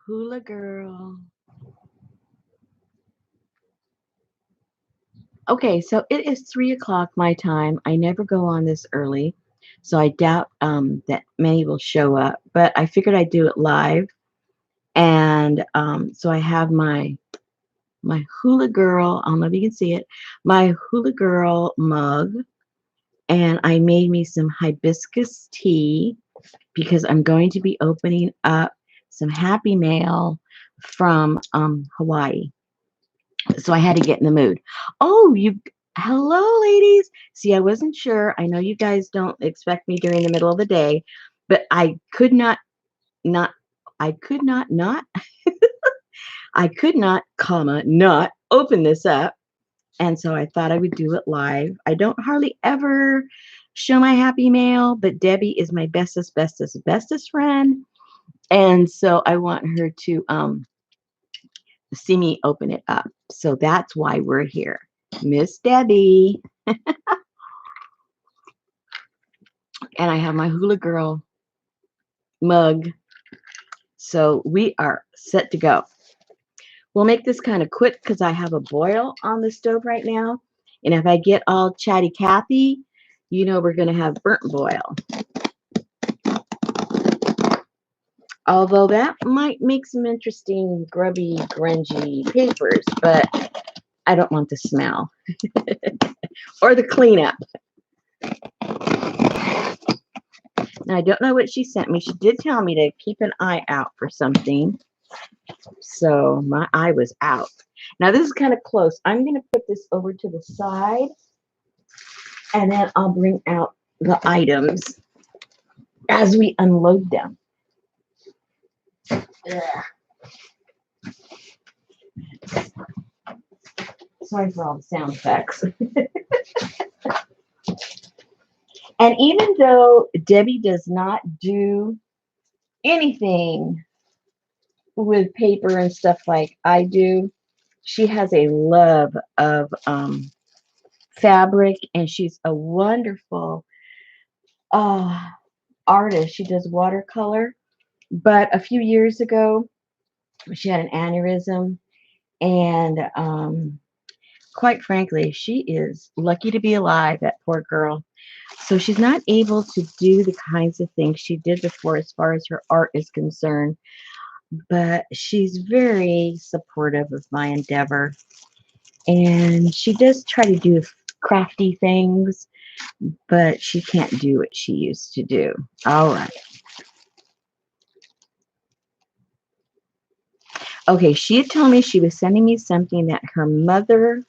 Hula girl. Okay, so it is 3 o'clock my time. I never go on this early, so I doubt that many will show up. But I figured I'd do it live, and so I have my Hula Girl. I don't know if you can see it. My Hula Girl mug, and I made me some hibiscus tea because I'm going to be opening up some Happy Mail from Hawaii. So I had to get in the mood. Oh, hello, ladies. See, I wasn't sure. I know you guys don't expect me during the middle of the day, but not, I could not, I could not, comma, not open this up. And so I thought I would do it live. I don't hardly ever show my Happy Mail, but Debbie is my bestest friend. And so I want her to see me open it up. So that's why we're here. Miss Debbie. And I have my Hula Girl mug. So we are set to go. We'll make this kind of quick because I have a boil on the stove right now. And if I get all chatty Cathy, you know we're going to have burnt boil. Although that might make some interesting grubby, grungy papers, but I don't want the smell or the cleanup. Now, I don't know what she sent me. She did tell me to keep an eye out for something. So my eye was out. Now, this is kind of close. I'm going to put this over to the side, and then I'll bring out the items as we unload them. Ugh. Sorry for all the sound effects. And even though Debbie does not do anything with paper and stuff like I do, she has a love of fabric, and she's a wonderful artist. She does watercolor, but a few years ago, she had an aneurysm, and quite frankly, she is lucky to be alive, that poor girl. So she's not able to do the kinds of things she did before as far as her art is concerned, but she's very supportive of my endeavor. And she does try to do crafty things, but she can't do what she used to do. All right. Okay, she had told me she was sending me something that her mother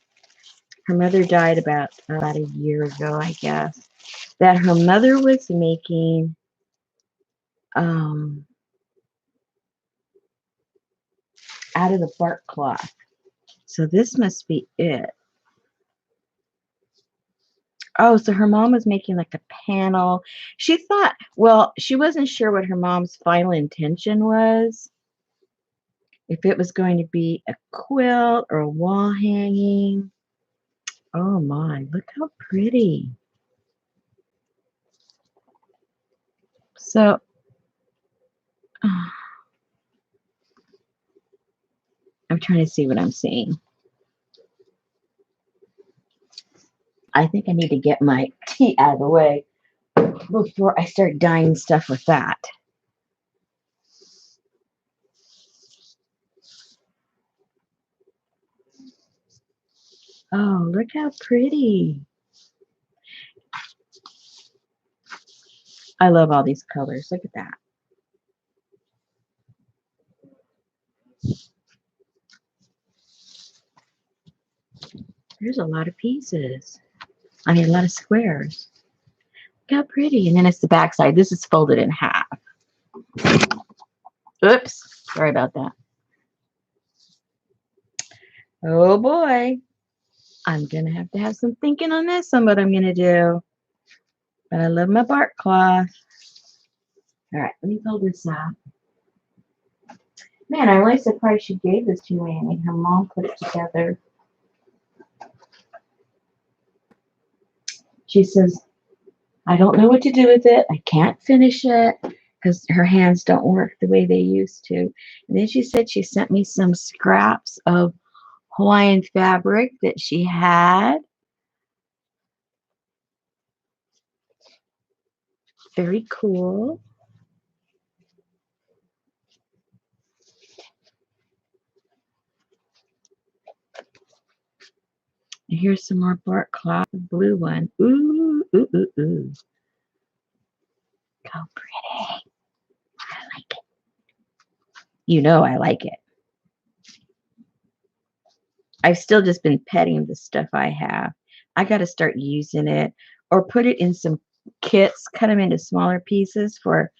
died about a year ago, I guess, that her mother was making um, out of the bark cloth. So this must be it. Oh, so her mom was making like a panel. She thought, well, she wasn't sure what her mom's final intention was. If it was going to be a quilt or a wall hanging. Oh my, look how pretty. So, I'm trying to see what I'm seeing. I think I need to get my tea out of the way before I start dyeing stuff with that. Oh, look how pretty. I love all these colors. Look at that. There's a lot of pieces. I mean, a lot of squares. Look how pretty. And then it's the back side. This is folded in half. Oops. Sorry about that. Oh boy. I'm going to have some thinking on this on what I'm going to do. But I love my bark cloth. All right, let me pull this out. Man, I'm really surprised she gave this to me. I mean, her mom put it together. She says, I don't know what to do with it. I can't finish it because her hands don't work the way they used to. And then she said she sent me some scraps of Hawaiian fabric that she had. Very cool. And here's some more bark cloth, blue one. Ooh, ooh, ooh, ooh. How pretty. I like it. You know I like it. I've still just been petting the stuff I have. I got to start using it or put it in some kits, cut them into smaller pieces for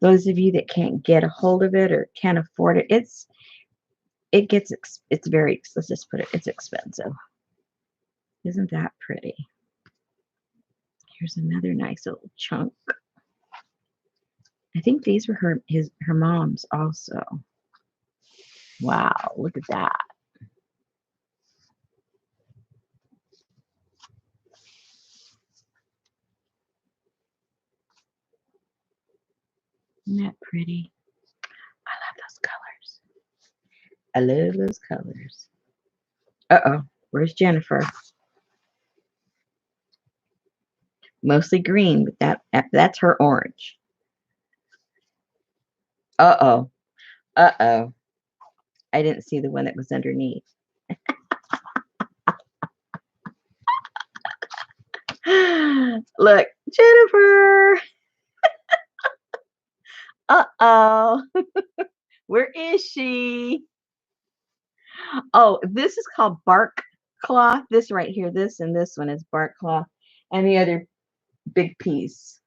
those of you that can't get a hold of it or can't afford it. It's very, let's just put it, it's expensive. Isn't that pretty? Here's another nice little chunk. I think these were her mom's also. Wow, look at that. Isn't that pretty? I love those colors. I love those colors. Uh-oh, where's Jennifer? Mostly green, but that's her orange. Uh-oh. Uh-oh. I didn't see the one that was underneath. Look, Jennifer. Uh-oh. Where is she? Oh, this is called bark cloth. This right here, this and this one is bark cloth. And the other big piece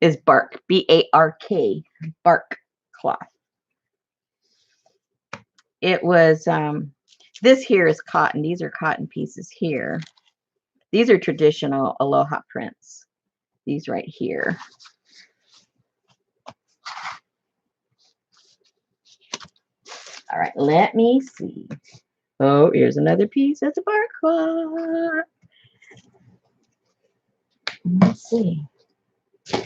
is bark. B-A-R-K. Bark cloth. It was this here is cotton. These are cotton pieces here. These are traditional aloha prints. These right here. All right, let me see. Oh, here's another piece. That's a bark cloth. Let's see. Look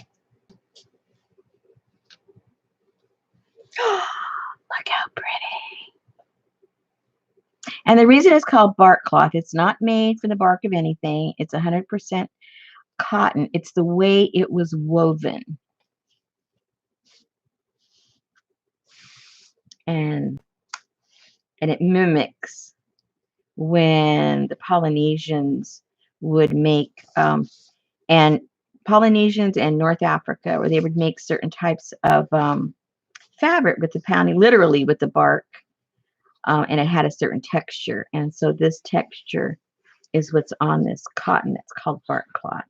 how pretty. And the reason it's called bark cloth, it's not made from the bark of anything. It's 100% cotton. It's the way it was woven. And it mimics when the Polynesians would make, and Polynesians and North Africa, where they would make certain types of fabric with the pounding, literally with the bark, and it had a certain texture. And so this texture is what's on this cotton that's called bark cloth.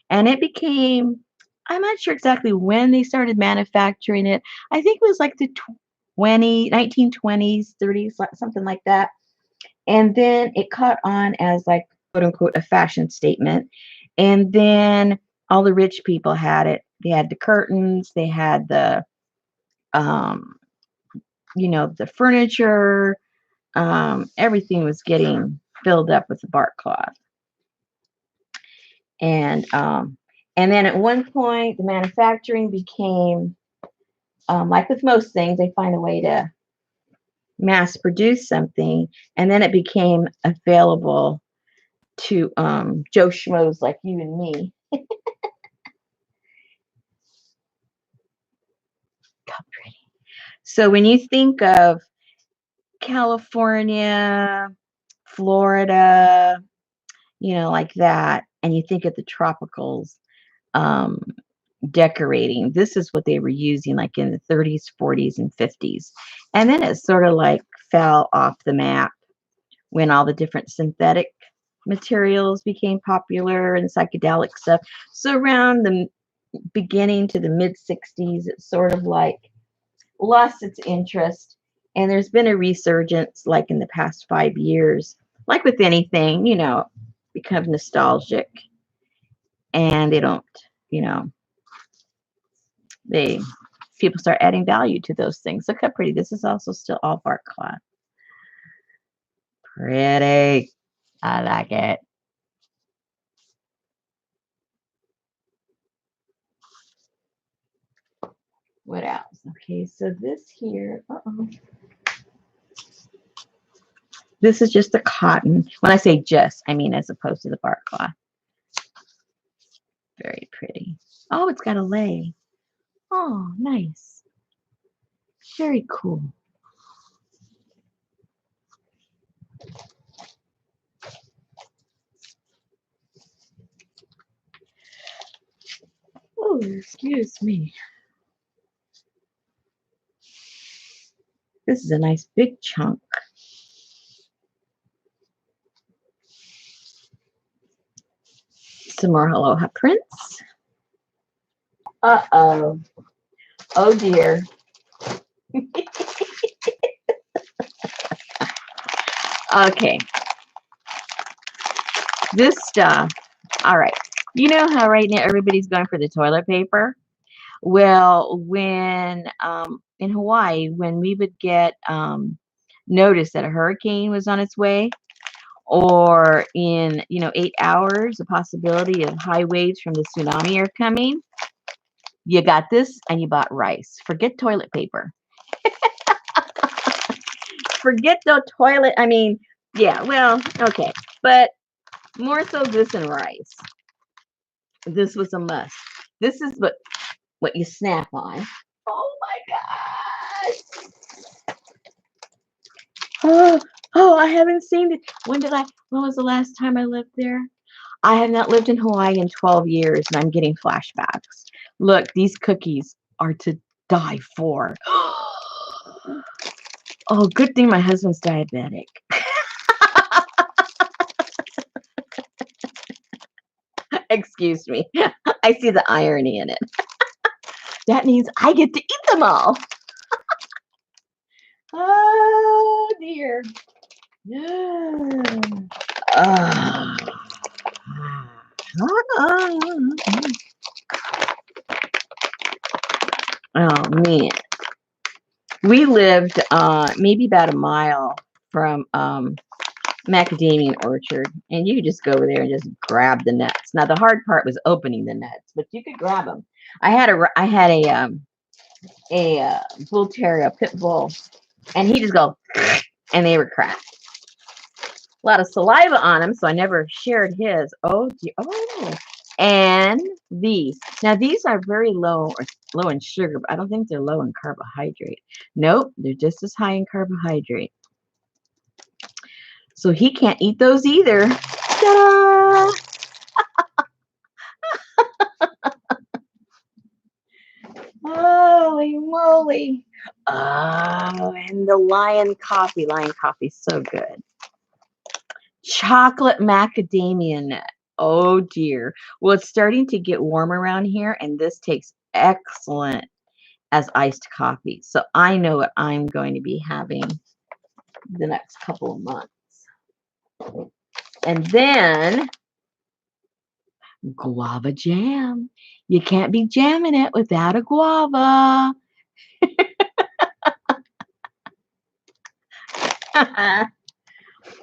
And it became, I'm not sure exactly when they started manufacturing it. I think it was like the 1920s, 30s, something like that. And then it caught on as like, quote unquote, a fashion statement. And then all the rich people had it. They had the curtains, they had the, the furniture, everything was getting filled up with the bark cloth. And then at one point, the manufacturing became, like with most things, they find a way to mass produce something, and then it became available to Joe Schmoes like you and me. How pretty. So when you think of California, Florida, like that, and you think of the tropicals, decorating, this is what they were using like in the 30s, 40s, and 50s. And then it sort of like fell off the map when all the different synthetic materials became popular and psychedelic stuff. So around the beginning to the mid 60s, it sort of like lost its interest. And there's been a resurgence like in the past 5 years, like with anything, become nostalgic, and they don't, they people start adding value to those things. Look how pretty. This is also still all bark cloth. Pretty. I like it. What else? Okay, so this here, this is just the cotton. When I say just, I mean as opposed to the bark cloth. Very pretty. Oh, it's got a lei. Oh, nice. Very cool. Oh, excuse me. This is a nice big chunk. Some more Aloha prints. Uh-oh. Oh, dear. Okay. This stuff. All right. You know how right now everybody's going for the toilet paper? Well, when in Hawaii, when we would get notice that a hurricane was on its way, or in 8 hours, the possibility of high waves from the tsunami are coming, you got this and you bought rice. Forget toilet paper. Forget the toilet. I mean, yeah, well, okay, but more so this and rice. This was a must. This is what you snap on. Oh my gosh. Oh, I haven't seen it. When was the last time I lived there? I have not lived in Hawaii in 12 years and I'm getting flashbacks. Look, these cookies are to die for. Oh, good thing my husband's diabetic. Excuse me. I see the irony in it. That means I get to eat them all. Oh, dear. Oh, oh man. We lived maybe about a mile from macadamia orchard, and you could just go over there and just grab the nuts. Now the hard part was opening the nuts, but you could grab them. I had a bull terrier, a pit bull, and he just go, and they were cracked. A lot of saliva on him, so I never shared his. Oh, and these. Now these are very low in sugar, but I don't think they're low in carbohydrate. Nope, they're just as high in carbohydrate. So he can't eat those either. Ta-da! Holy moly. Oh, and the Lion coffee. Lion coffee's so good. Chocolate macadamia nut. Oh dear. Well, it's starting to get warm around here, and this tastes excellent as iced coffee. So I know what I'm going to be having the next couple of months. And then guava jam. You can't be jamming it without a guava.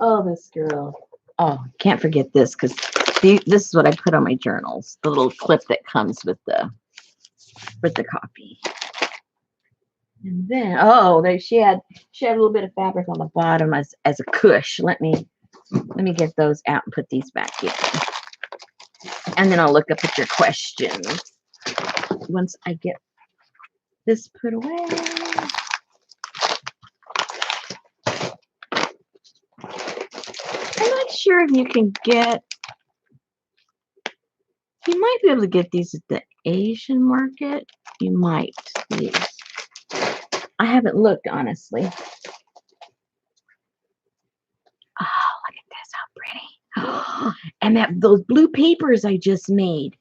Oh, this girl. Oh, can't forget this because this is what I put on my journals. The little clip that comes with the coffee. And then she had a little bit of fabric on the bottom as a cush. Let me get those out and put these back in. And then I'll look up at your questions once I get this put away. I'm not sure if you can get. You might be able to get these at the Asian market. You might. These. I haven't looked, honestly. Oh, look at this. How pretty. And those blue papers I just made.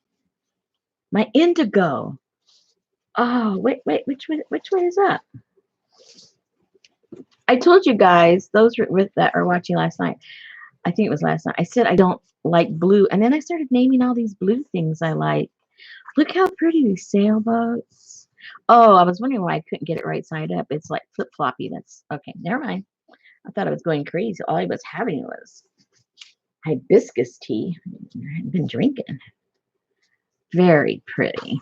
My indigo. Oh, wait. Which way is up? I told you guys, those that are watching last night. I think it was last night. I said I don't like blue. And then I started naming all these blue things I like. Look how pretty these sailboats. Oh, I was wondering why I couldn't get it right side up. It's like flip-floppy. That's okay. Never mind. I thought I was going crazy. All I was having was hibiscus tea. I hadn't been drinking. Very pretty.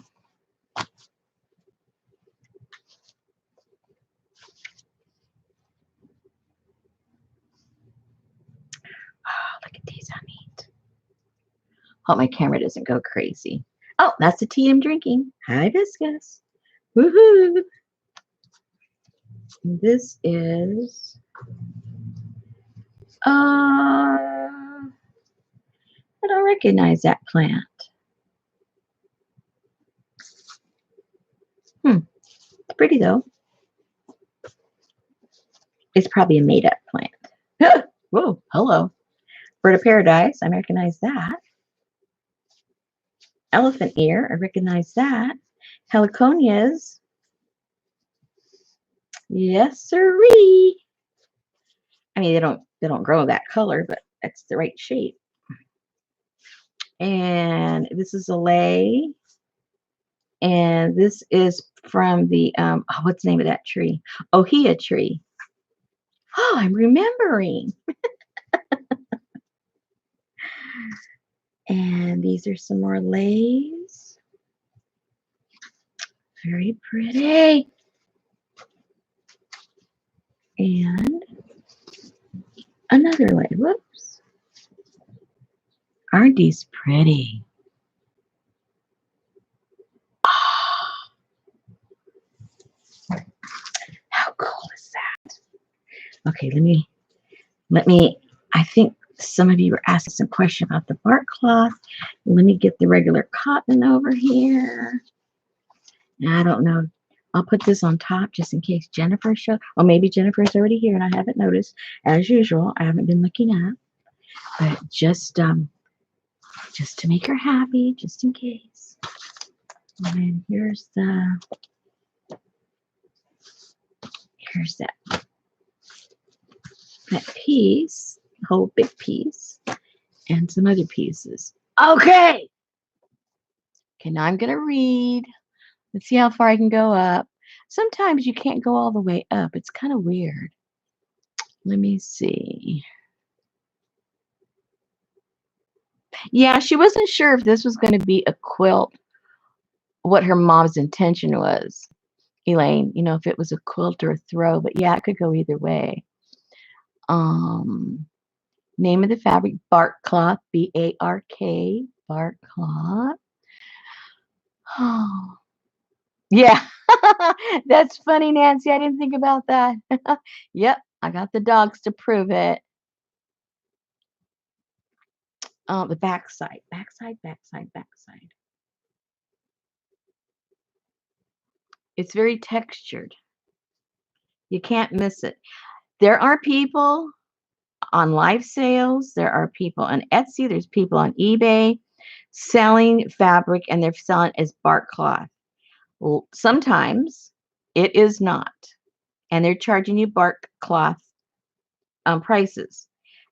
These are neat. Hope my camera doesn't go crazy. Oh, that's the tea I'm drinking. Hibiscus. Woohoo! This is I don't recognize that plant. It's pretty though. It's probably a made-up plant. Whoa, hello. Bird of paradise, I recognize that. Elephant ear, I recognize that. Heliconias. Yes, sirree. I mean, they don't grow that color, but that's the right shape. And this is a lei. And this is from the what's the name of that tree? Ohia tree. Oh, I'm remembering. And these are some more leis. Very pretty. And another lei. Whoops. Aren't these pretty? How cool is that? Okay, let me, I think some of you were asking some question about the bark cloth. Let me get the regular cotton over here. I don't know. I'll put this on top just in case Jennifer shows. Or maybe Jennifer's already here and I haven't noticed. As usual, I haven't been looking up. But just to make her happy, just in case. And here's that piece, whole big piece, and some other pieces. Okay. Okay, now I'm gonna read. Let's see how far I can go up. Sometimes you can't go all the way up. It's kind of weird. Let me see. Yeah, she wasn't sure if this was going to be a quilt, what her mom's intention was, Elaine, you know, if it was a quilt or a throw, but yeah, it could go either way. Name of the fabric, bark cloth, B-A-R-K, bark cloth. Oh, yeah, that's funny, Nancy. I didn't think about that. Yep, I got the dogs to prove it. The backside. It's very textured. You can't miss it. There are people on live sales. There are people on Etsy. There's people on eBay selling fabric and they're selling it as bark cloth. Well, sometimes it is not. And they're charging you bark cloth prices.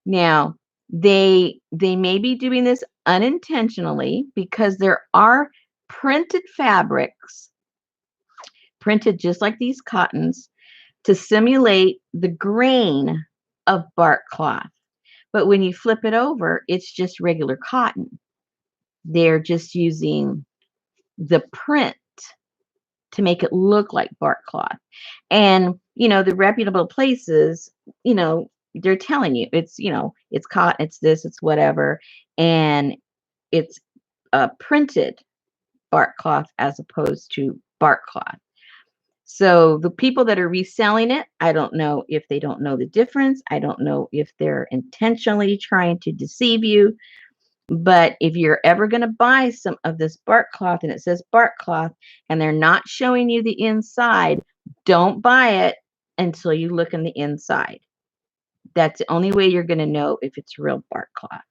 Now, they may be doing this unintentionally because there are printed fabrics, printed just like these cottons, to simulate the grain of bark cloth. But when you flip it over, it's just regular cotton. They're just using the print to make it look like bark cloth. And, you know, the reputable places, you know, they're telling you it's, you know, it's cotton, it's this, it's whatever. And it's printed bark cloth as opposed to bark cloth. So the people that are reselling it, I don't know if they don't know the difference. I don't know if they're intentionally trying to deceive you. But if you're ever going to buy some of this bark cloth and it says bark cloth and they're not showing you the inside, don't buy it until you look in the inside. That's the only way you're going to know if it's real bark cloth.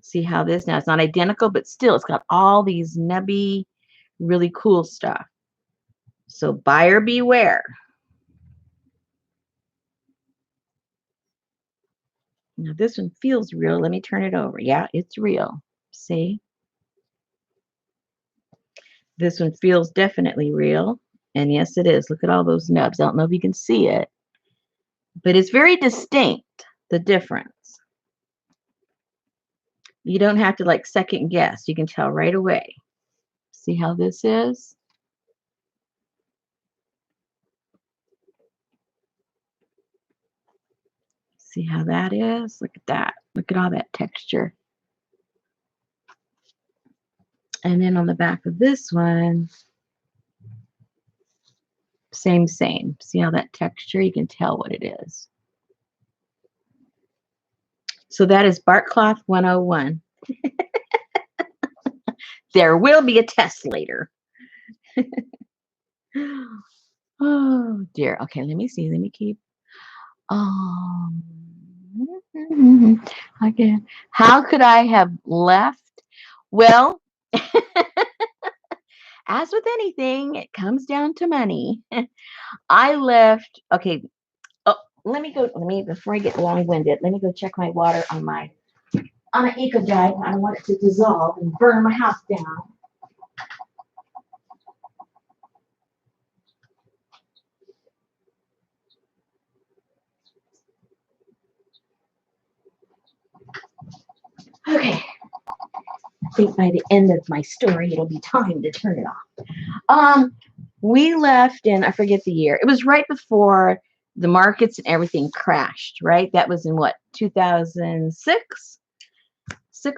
See how this, now it's not identical, but still it's got all these nubby, really cool stuff. So buyer beware. Now this one feels real. Let me turn it over. Yeah, it's real. See? This one feels definitely real. And yes, it is. Look at all those nubs. I don't know if you can see it, but it's very distinct, the difference. You don't have to like second guess. You can tell right away. See how this is? See how that is? Look at that. Look at all that texture. And then on the back of this one, same. See how that texture? You can tell what it is. So that is Bark Cloth 101. There will be a test later. Oh dear. Okay, let me see. Let me keep. Um. Again, how could I have left? Well, as with anything, it comes down to money. I left. Okay. Oh, let me go. Let me before I get long-winded. Let me go check my water on an eco dive. I don't want it to dissolve and burn my house down. Okay. I think by the end of my story, it'll be time to turn it off. We left in, I forget the year. It was right before the markets and everything crashed, right? That was in what, 2006?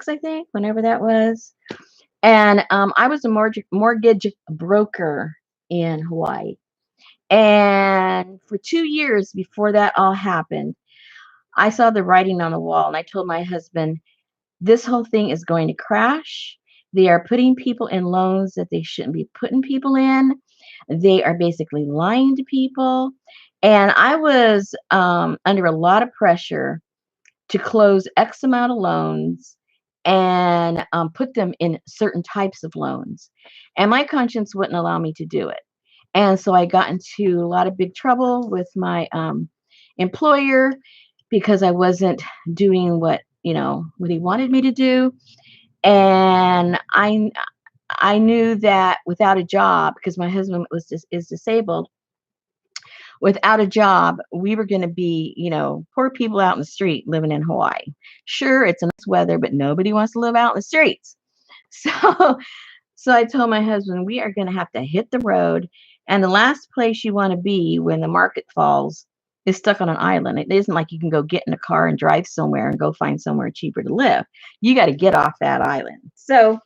I think, whenever that was. And I was a mortgage broker in Hawaii. And for 2 years before that all happened, I saw the writing on the wall, and I told my husband, this whole thing is going to crash. They are putting people in loans that they shouldn't be putting people in. They are basically lying to people. And I was under a lot of pressure to close X amount of loans and put them in certain types of loans. And my conscience wouldn't allow me to do it. And so I got into a lot of big trouble with my employer because I wasn't doing what he wanted me to do. And I knew that without a job, because my husband is disabled, without a job, we were going to be, poor people out in the street living in Hawaii. Sure, it's nice weather, but nobody wants to live out in the streets. So, so I told my husband, we are going to have to hit the road. And the last place you want to be when the market falls is stuck on an island. It isn't like you can go get in a car and drive somewhere and go find somewhere cheaper to live. You got to get off that island. So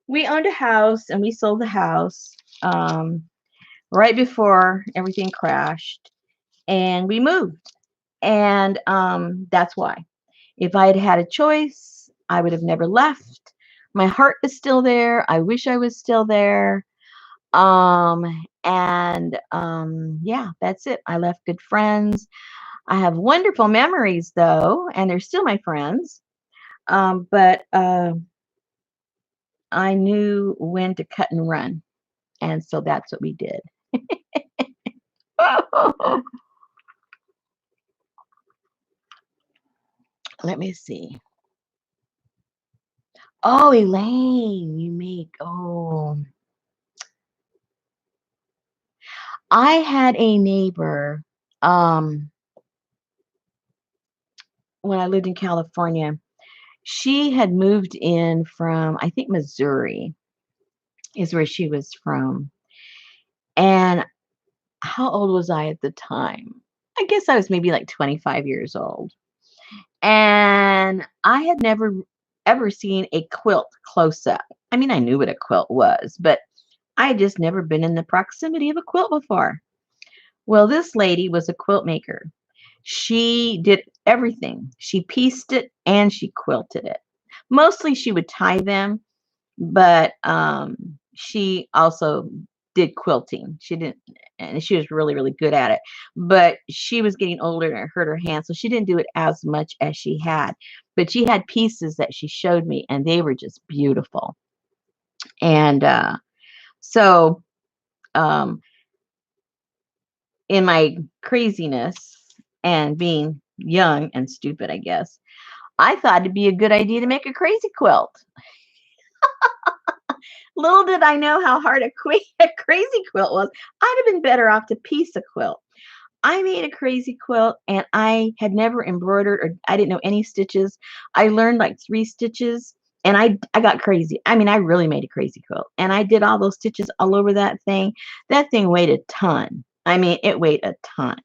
we owned a house and we sold the house right before everything crashed, and we moved. And that's why. If I had had a choice, I would have never left. My heart is still there. I wish I was still there. Yeah, that's it. I left good friends. I have wonderful memories though, and they're still my friends. But I knew when to cut and run, and so that's what we did. Let me see. Oh, Elaine, you make. Oh, I had a neighbor when I lived in California. She had moved in from, I think, Missouri is where she was from. And how old was I at the time? I guess I was maybe like 25 years old. And I had never ever seen a quilt close up. I mean, I knew what a quilt was, but I had just never been in the proximity of a quilt before. Well, this lady was a quilt maker. She did everything. She pieced it and she quilted it. Mostly she would tie them, but she also did quilting. She didn't, and she was really, really good at it. But she was getting older and it hurt her hand, so she didn't do it as much as she had. But she had pieces that she showed me, and they were just beautiful. And so, um, in my craziness and being young and stupid, I guess, I thought it'd be a good idea to make a crazy quilt. Little did I know how hard a crazy quilt was. I'd have been better off to piece a quilt. I made a crazy quilt and I had never embroidered, or I didn't know any stitches. I learned like 3 stitches and I got crazy. I mean, I really made a crazy quilt and I did all those stitches all over that thing. That thing weighed a ton. I mean, it weighed a ton.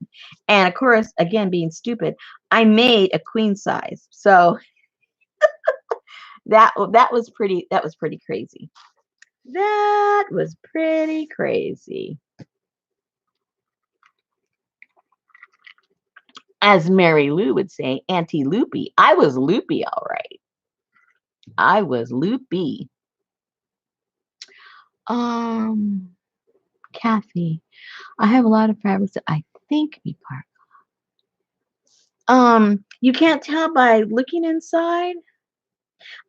And of course, again, being stupid, I made a queen size. So That was pretty. That was pretty crazy. That was pretty crazy. As Mary Lou would say, Auntie Loopy. I was loopy, all right. I was loopy. Um, Kathy, I have a lot of fabrics that I think be part. You can't tell by looking inside.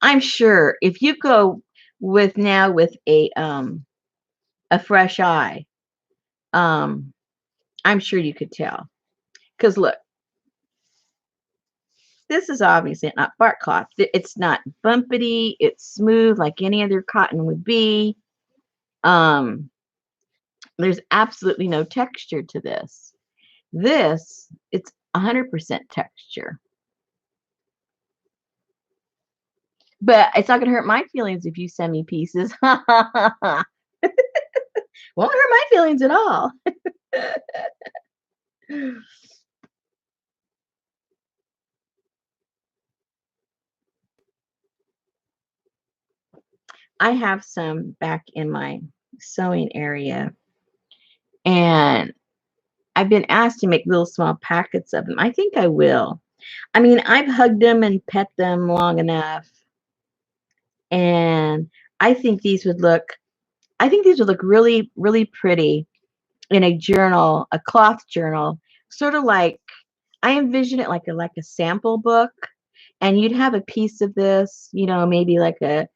I'm sure if you go with now with a fresh eye, um, I'm sure you could tell. Because look, this is obviously not bark cloth. It's not bumpity. It's smooth like any other cotton would be. Um, there's absolutely no texture to this. This, it's 100% texture. But it's not going to hurt my feelings if you send me pieces. Won't hurt my feelings at all. I have some back in my sewing area, and I've been asked to make little small packets of them. I think I will. I mean, I've hugged them and pet them long enough, and I think these would look I think these would look really, really pretty in a journal, a cloth journal, sort of like I envision it like a sample book, and you'd have a piece of this, maybe like a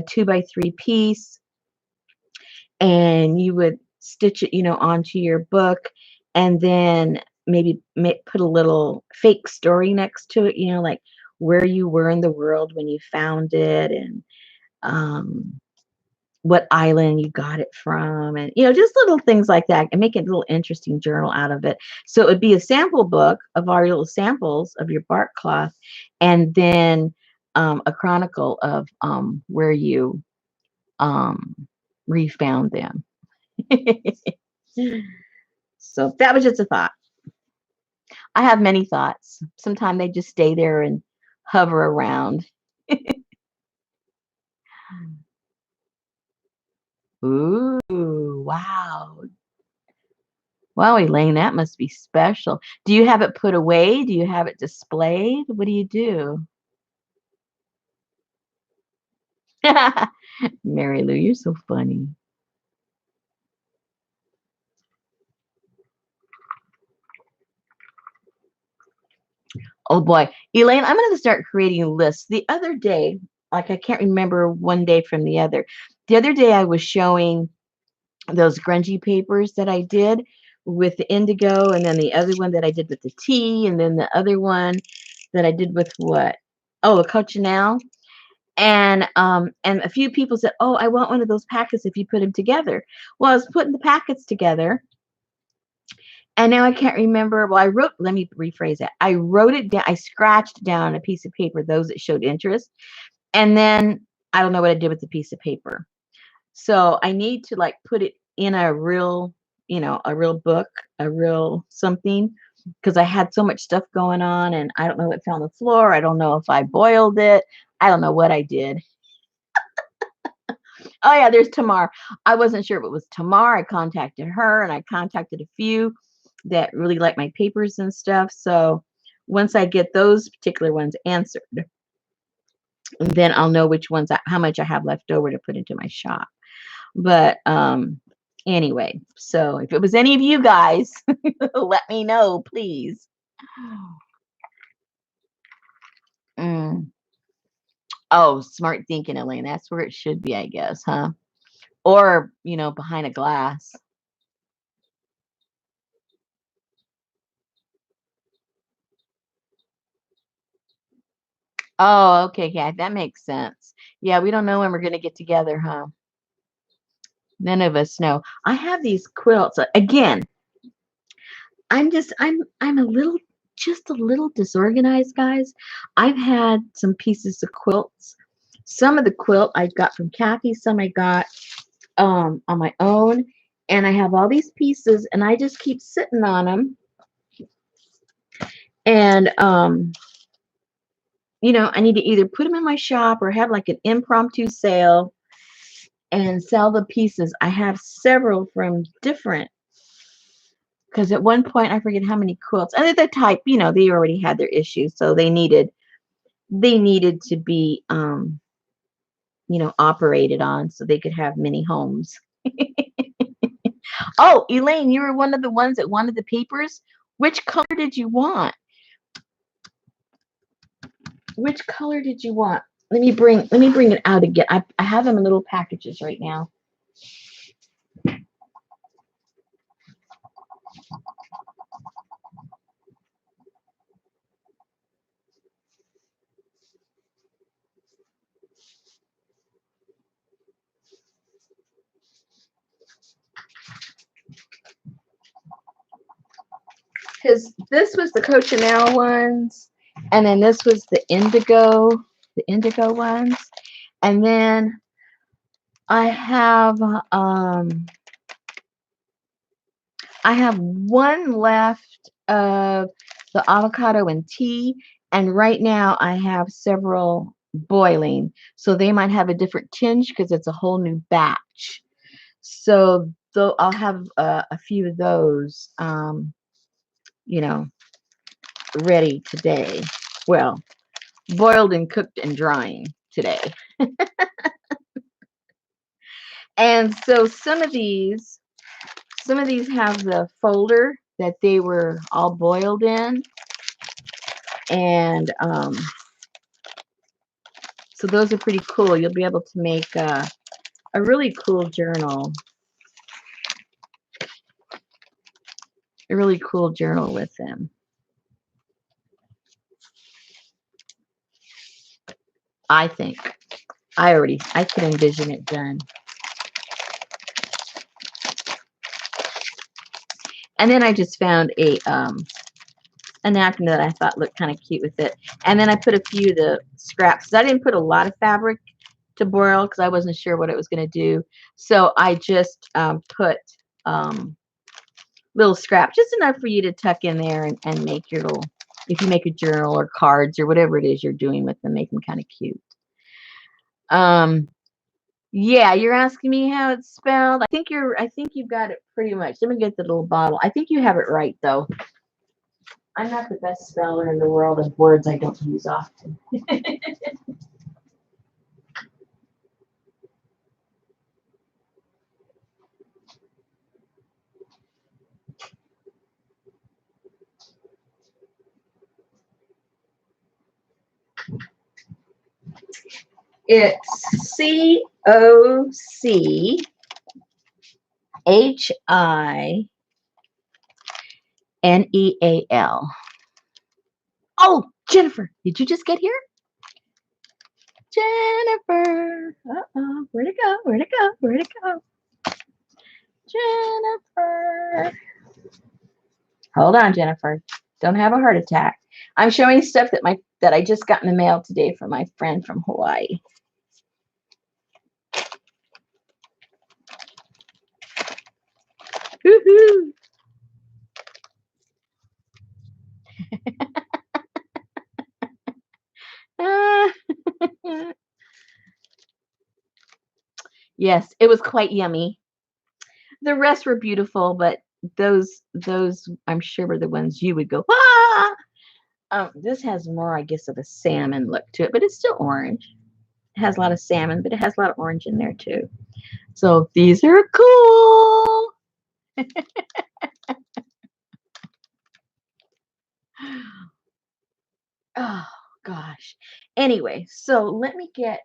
2 by 3 piece, and you would stitch it, onto your book, and then maybe put a little fake story next to it, like where you were in the world when you found it, and um, what island you got it from, and just little things like that, and make a little interesting journal out of it. So it would be a sample book of our little samples of your bark cloth, and then a chronicle of where you um, refound them. So that was just a thought. I have many thoughts. Sometimes they just stay there and hover around. Ooh, wow. Wow, Elaine, that must be special. Do you have it put away? Do you have it displayed? What do you do? Mary Lou, you're so funny. Oh boy. Elaine, I'm going to start creating lists. The other day, like I can't remember one day from the other. The other day I was showing those grungy papers that I did with the indigo, and then the other one that I did with the tea, and then the other one that I did with what? Oh, the cochineal. And a few people said, "Oh, I want one of those packets if you put them together." Well, I was putting the packets together, and now I can't remember. Well, let me rephrase that. I wrote it down. I scratched down on a piece of paper those that showed interest, and then I don't know what I did with the piece of paper. So I need to like put it in a real, a real book, a real something, because I had so much stuff going on, and I don't know what fell on the floor. I don't know if I boiled it. I don't know what I did. Oh yeah, there's Tamar. I wasn't sure if it was Tamar. I contacted her, and I contacted a few that really like my papers and stuff. So once I get those particular ones answered, then I'll know which ones, how much I have left over to put into my shop. But anyway, so if it was any of you guys, let me know, please. Mm. Oh, smart thinking, Elaine. That's where it should be, I guess, huh? Or, behind a glass. Oh, okay, yeah, that makes sense. Yeah, we don't know when we're gonna get together, huh? None of us know. I have these quilts. Again, I'm just a little disorganized, guys. I've had some pieces of quilts. Some of the quilt I got from Kathy, some I got on my own, and I have all these pieces, and I just keep sitting on them. And you know, I need to either put them in my shop or have like an impromptu sale and sell the pieces. I have several from different, because at one point I forget how many quilts. And at that type, you know, they already had their issues, so they needed to be you know, operated on so they could have many homes. Oh, Elaine, you were one of the ones that wanted the papers. Which color did you want? Which color did you want? Let me bring it out again. I have them in little packages right now. Because this was the cochineal ones, and then this was the indigo ones, and then I have um I have one left of the avocado and tea, and right now I have several boiling, so they might have a different tinge because it's a whole new batch. So though I'll have a few of those, you know, ready today. Well, boiled and cooked and drying today. And so some of these have the folder that they were all boiled in, and so those are pretty cool. You'll be able to make a really cool journal, with them. I think I can envision it done. And then I just found a napkin that I thought looked kind of cute with it. And then I put a few of the scraps. I didn't put a lot of fabric to boil because I wasn't sure what it was going to do. So I just put little scraps, just enough for you to tuck in there and make your little, if you make a journal or cards or whatever it is you're doing with them, make them kind of cute. Yeah, you're asking me how it's spelled. I think you've got it pretty much. Let me get the little bottle. I think you have it right though. I'm not the best speller in the world of words I don't use often. It's COCHINEAL. Oh, Jennifer, did you just get here? Jennifer. Uh-oh. Where'd it go? Where'd it go? Where'd it go? Jennifer. Hold on, Jennifer. Don't have a heart attack. I'm showing stuff that I just got in the mail today from my friend from Hawaii. Woohoo! Yes, it was quite yummy. The rest were beautiful, but those I'm sure were the ones you would go, ah! This has more, I guess, of a salmon look to it, but it's still orange. It has a lot of salmon, but it has a lot of orange in there too. So these are cool. Oh gosh. Anyway, so let me get,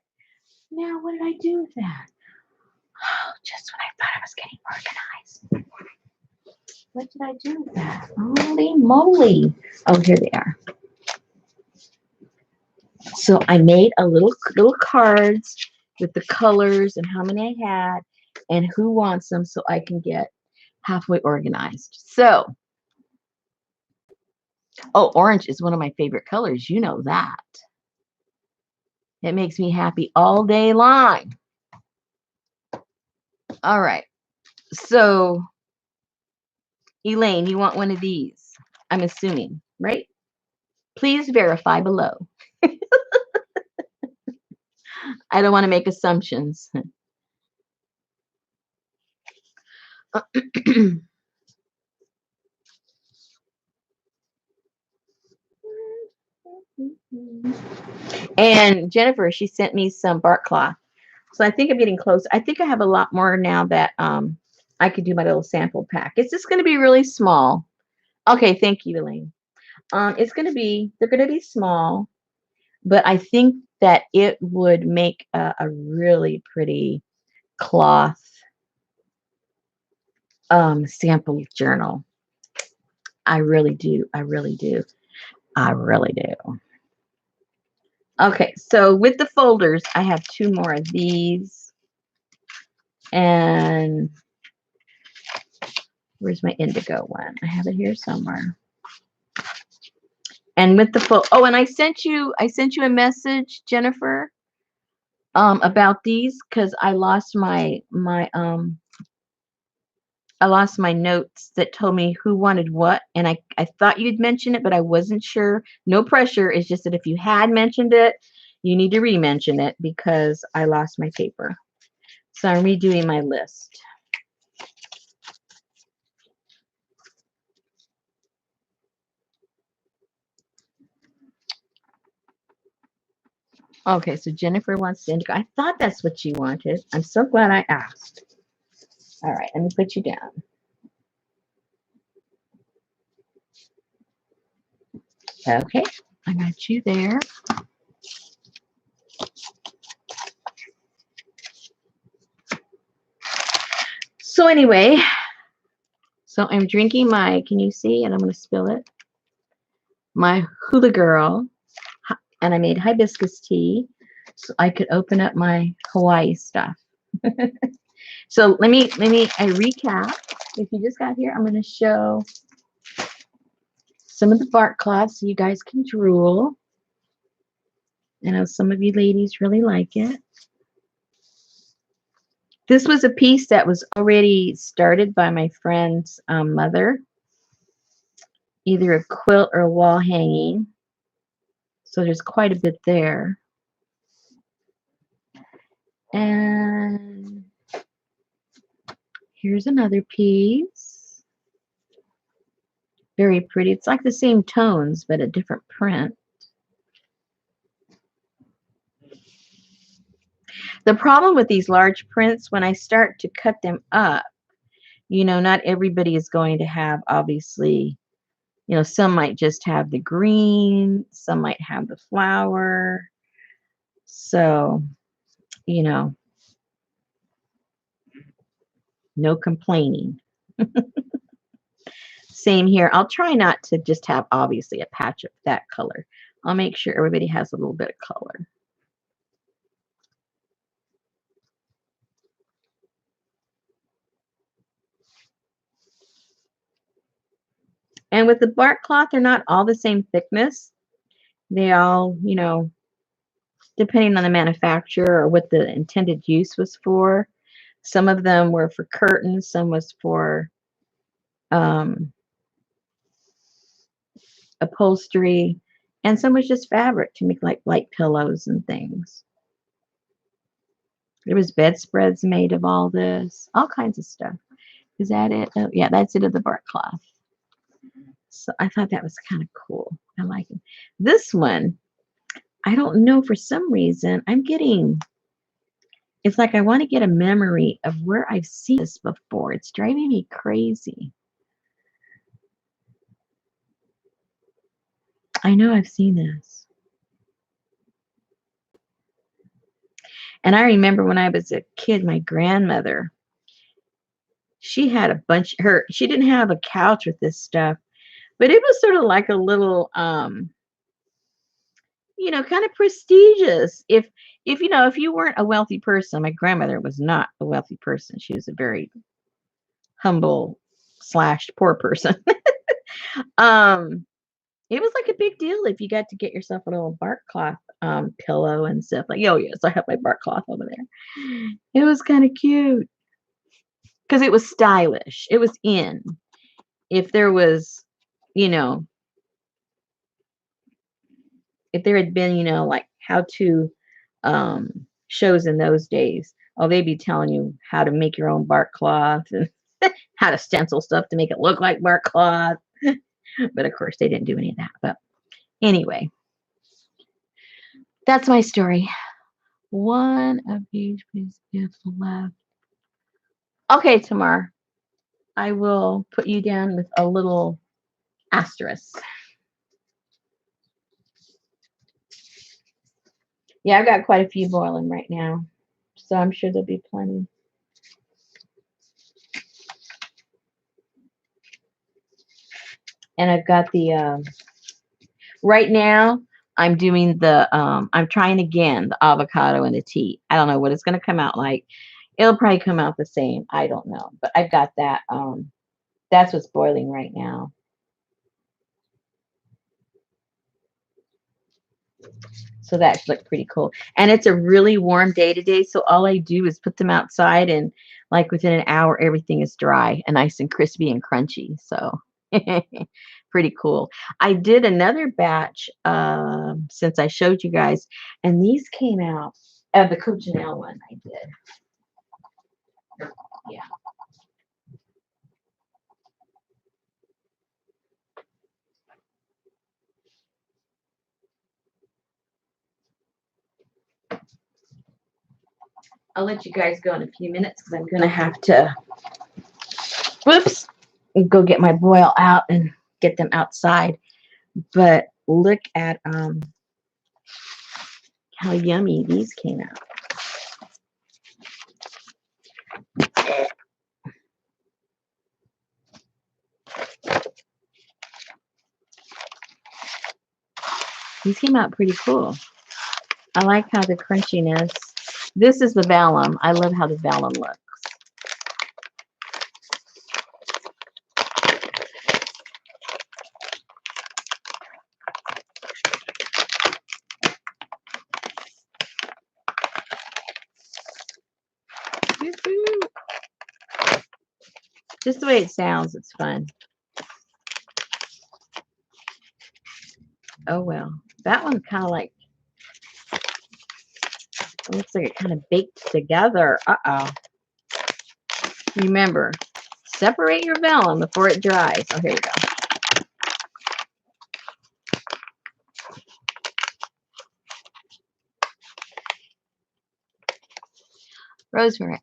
now what did I do with that? Oh, just when I thought I was getting organized. What did I do with that? Holy moly. Oh, here they are. So I made a little cards with the colors and how many I had and who wants them so I can get halfway organized. So, oh, orange is one of my favorite colors. You know that. It makes me happy all day long. All right. So, Elaine, you want one of these? I'm assuming, right? Please verify below. I don't want to make assumptions. And Jennifer, she sent me some bark cloth. So I think I'm getting close. I think I have a lot more now that I could do my little sample pack. It's just going to be really small. Okay, thank you, Elaine. It's going to be, they're going to be small, but I think that it would make a really pretty cloth sample journal. I really do. I really do. I really do. Okay, so with the folders, I have two more of these. And where's my indigo one? I have it here somewhere. And with the oh, and I sent you a message, Jennifer, about these because I lost my notes that told me who wanted what, and I thought you'd mention it, but I wasn't sure. No pressure. It's just that if you had mentioned it, you need to re-mention it because I lost my paper. So I'm redoing my list. Okay, so Jennifer wants to indigo. I thought that's what you wanted. I'm so glad I asked. All right, let me put you down. Okay, I got you there. So anyway, so I'm drinking my, can you see? And I'm going to spill it. My Hula Girl, and I made hibiscus tea so I could open up my Hawaii stuff. So let me I recap. If you just got here, I'm going to show some of the bark cloths so you guys can drool. I know some of you ladies really like it. This was a piece that was already started by my friend's mother, either a quilt or a wall hanging. So there's quite a bit there. And here's another piece. Very pretty. It's like the same tones, but a different print. The problem with these large prints, when I start to cut them up, you know, not everybody is going to have, obviously, you know, some might just have the green, some might have the flower. So, you know, no complaining. Same here. I'll try not to just have, obviously, a patch of that color. I'll make sure everybody has a little bit of color. And with the bark cloth, they're not all the same thickness. They all, you know, depending on the manufacturer or what the intended use was for. Some of them were for curtains, some was for upholstery, and some was just fabric to make like light pillows and things. There was bedspreads made of all this, all kinds of stuff. Is that it? Oh, yeah, that's it of the bark cloth. So I thought that was kind of cool. I like it. This one, I don't know, for some reason, I'm getting, it's like I want to get a memory of where I've seen this before. It's driving me crazy. I know I've seen this. And I remember when I was a kid, my grandmother, she had a bunch, she didn't have a couch with this stuff, but it was sort of like a little, you know, kind of prestigious. If you know, if you weren't a wealthy person, my grandmother was not a wealthy person. She was a very humble / poor person. um, it was like a big deal if you got to get yourself a little bark cloth pillow and stuff. Like, oh yes, I have my bark cloth over there. It was kind of cute because it was stylish. It was in. If there was, you know, if there had been, you know, like how to shows in those days. Oh, they'd be telling you how to make your own bark cloth and how to stencil stuff to make it look like bark cloth. But of course, they didn't do any of that. But anyway, that's my story. One of each piece is left. Okay, Tamar, I will put you down with a little asterisk. Yeah, I've got quite a few boiling right now, so I'm sure there'll be plenty. And I've got the right now. I'm doing the I'm trying again the avocado and the tea. I don't know what it's going to come out like. It'll probably come out the same. I don't know, but I've got that. That's what's boiling right now. So that should look pretty cool. And it's a really warm day today. So all I do is put them outside and like within an hour, everything is dry and nice and crispy and crunchy. So pretty cool. I did another batch since I showed you guys, and these came out of the Cochineal one I did. Yeah. I'll let you guys go in a few minutes because I'm going to have to, whoops, go get my boil out and get them outside. But look at how yummy these came out. These came out pretty cool. I like how the crunchiness. This is the vellum. I love how the vellum looks. Just the way it sounds, it's fun. Oh well, that one kind of like looks like it kind of baked together. Uh-oh. Remember, separate your vellum before it dries. Oh, here we go. Rosemary.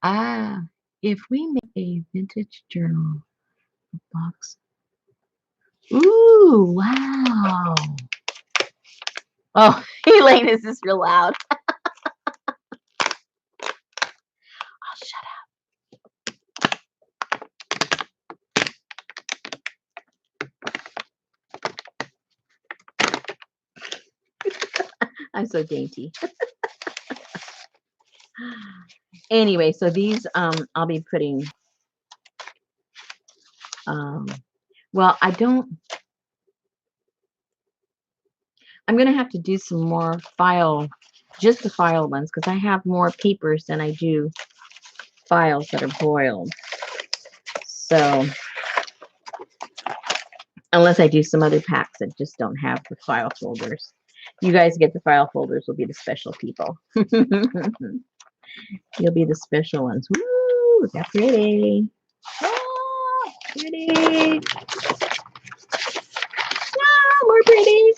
If we make a vintage journal box. Ooh, wow. Oh, Elaine, is this real loud? Oh, shut up. I'm so dainty. Anyway, so these I'll be putting well, I'm gonna have to do some more just the file ones, because I have more papers than I do files that are boiled. So unless I do some other packs that just don't have the file folders. You guys get the file folders will be the special people. You'll be the special ones. Woo, that's pretty. Oh, pretty. Oh, more pretty.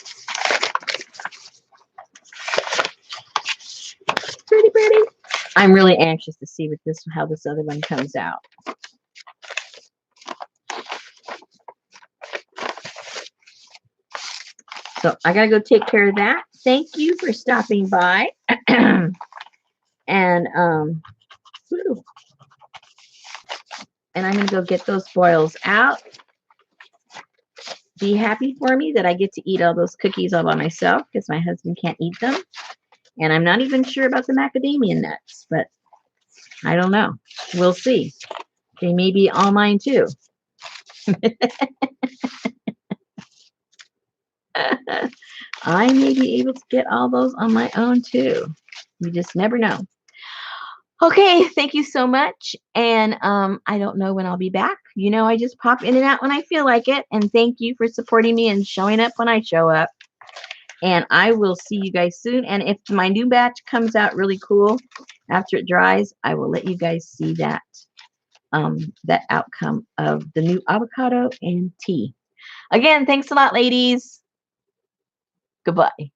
Pretty, pretty. I'm really anxious to see how this other one comes out. So I gotta go take care of that. Thank you for stopping by. And I'm gonna go get those boils out. Be happy for me that I get to eat all those cookies all by myself because my husband can't eat them. And I'm not even sure about the macadamia nuts, but I don't know. We'll see. They may be all mine too. I may be able to get all those on my own too. You just never know. Okay, thank you so much. And I don't know when I'll be back. You know, I just pop in and out when I feel like it. And thank you for supporting me and showing up when I show up. And I will see you guys soon. And if my new batch comes out really cool after it dries, I will let you guys see that outcome of the new avocado and tea. Again, thanks a lot, ladies. Goodbye.